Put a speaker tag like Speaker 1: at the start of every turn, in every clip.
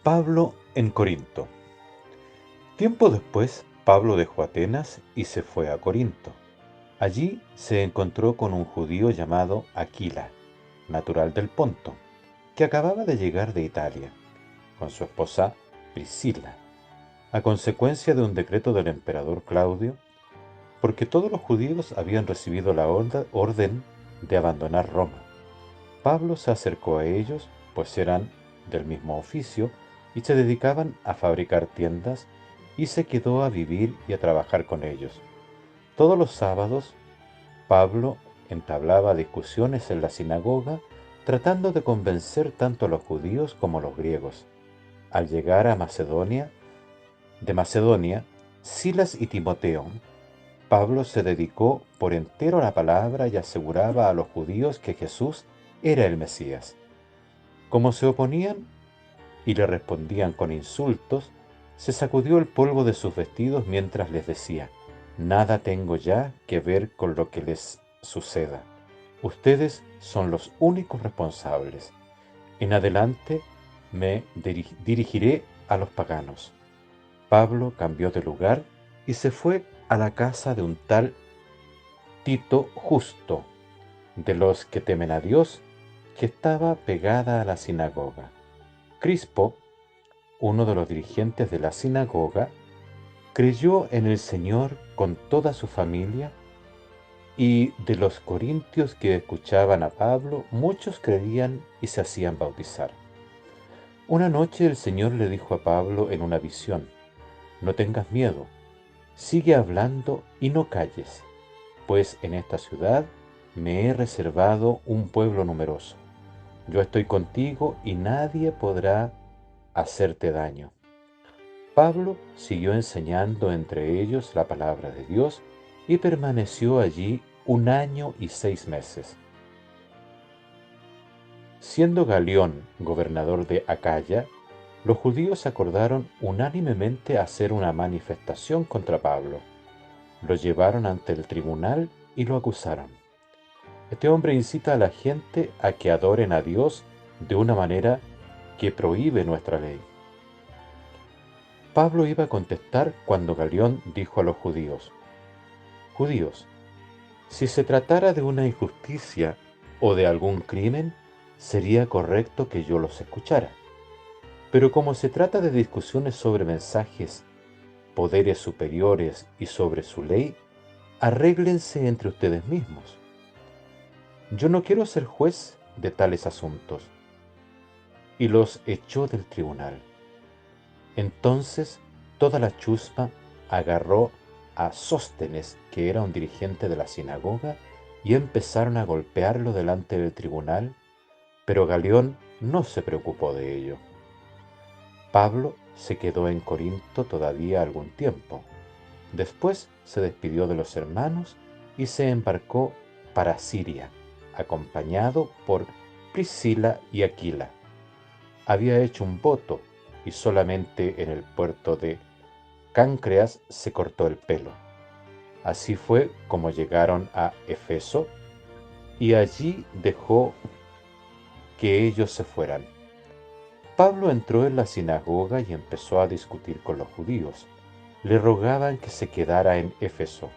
Speaker 1: Pablo en Corinto. Tiempo después, Pablo dejó Atenas y se fue a Corinto. Allí se encontró con un judío llamado Aquila, natural del Ponto, que acababa de llegar de Italia, con su esposa Priscila, a consecuencia de un decreto del emperador Claudio, porque todos los judíos habían recibido la orden de abandonar Roma. Pablo se acercó a ellos, pues eran del mismo oficio y se dedicaban a fabricar tiendas, y se quedó a vivir y a trabajar con ellos. Todos los sábados, Pablo entablaba discusiones en la sinagoga, tratando de convencer tanto a los judíos como a los griegos. Al llegar a Macedonia, Silas y Timoteo, Pablo se dedicó por entero a la palabra y aseguraba a los judíos que Jesús era el Mesías. Como se oponían y le respondían con insultos, se sacudió el polvo de sus vestidos mientras les decía: nada tengo ya que ver con lo que les suceda. Ustedes son los únicos responsables. En adelante me dirigiré a los paganos. Pablo cambió de lugar y se fue a la casa de un tal Tito Justo, de los que temen a Dios, que estaba pegada a la sinagoga. Crispo, uno de los dirigentes de la sinagoga, creyó en el Señor con toda su familia, y de los corintios que escuchaban a Pablo, muchos creían y se hacían bautizar. Una noche el Señor le dijo a Pablo en una visión: no tengas miedo, sigue hablando y no calles, pues en esta ciudad me he reservado un pueblo numeroso. Yo estoy contigo y nadie podrá hacerte daño. Pablo siguió enseñando entre ellos la palabra de Dios y permaneció allí 1 año y 6 meses. Siendo Galión gobernador de Acaya, los judíos acordaron unánimemente hacer una manifestación contra Pablo. Lo llevaron ante el tribunal y lo acusaron. Este hombre incita a la gente a que adoren a Dios de una manera que prohíbe nuestra ley. Pablo iba a contestar cuando Galión dijo a los judíos: Judíos, si se tratara de una injusticia o de algún crimen, sería correcto que yo los escuchara. Pero como se trata de discusiones sobre mensajes, poderes superiores y sobre su ley, arréglense entre ustedes mismos. Yo no quiero ser juez de tales asuntos. Y los echó del tribunal. Entonces toda la chusma agarró a Sóstenes, que era un dirigente de la sinagoga, y empezaron a golpearlo delante del tribunal, pero Galión no se preocupó de ello. Pablo se quedó en Corinto todavía algún tiempo. Después se despidió de los hermanos y se embarcó para Siria, acompañado por Priscila y Aquila. Había hecho un voto y solamente en el puerto de Cancreas se cortó el pelo. Así fue como llegaron a Efeso, y allí dejó que ellos se fueran. Pablo entró en la sinagoga y empezó a discutir con los judíos. Le rogaban que se quedara en Éfeso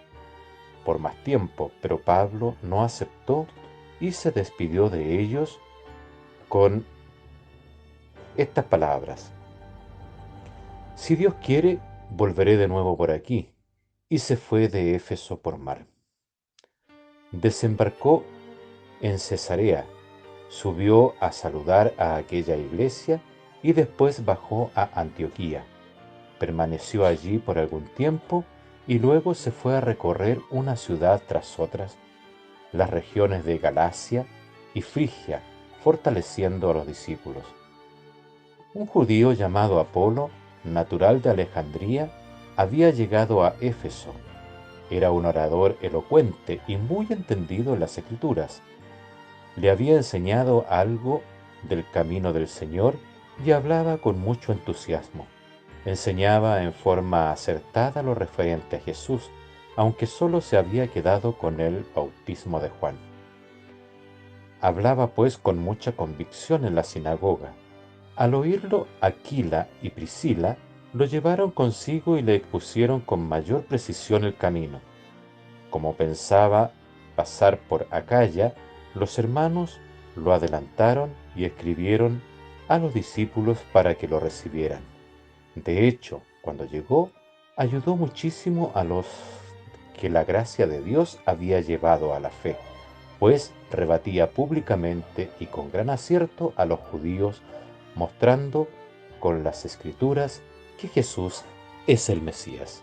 Speaker 1: por más tiempo, pero Pablo no aceptó y se despidió de ellos con estas palabras: si Dios quiere, volveré de nuevo por aquí. Y se fue de Éfeso por mar. Desembarcó en Cesarea, subió a saludar a aquella iglesia y después bajó a Antioquía. Permaneció allí por algún tiempo y luego se fue a recorrer una ciudad tras otras, las regiones de Galacia y Frigia, fortaleciendo a los discípulos. Un judío llamado Apolo, natural de Alejandría, había llegado a Éfeso. Era un orador elocuente y muy entendido en las Escrituras. Le había enseñado algo del camino del Señor y hablaba con mucho entusiasmo. Enseñaba en forma acertada lo referente a Jesús, aunque solo se había quedado con el bautismo de Juan. Hablaba pues con mucha convicción en la sinagoga. Al oírlo, Aquila y Priscila lo llevaron consigo y le expusieron con mayor precisión el camino. Como pensaba pasar por Acaya, los hermanos lo adelantaron y escribieron a los discípulos para que lo recibieran. De hecho, cuando llegó, ayudó muchísimo a los que la gracia de Dios había llevado a la fe, pues rebatía públicamente y con gran acierto a los judíos, mostrando con las escrituras que Jesús es el Mesías.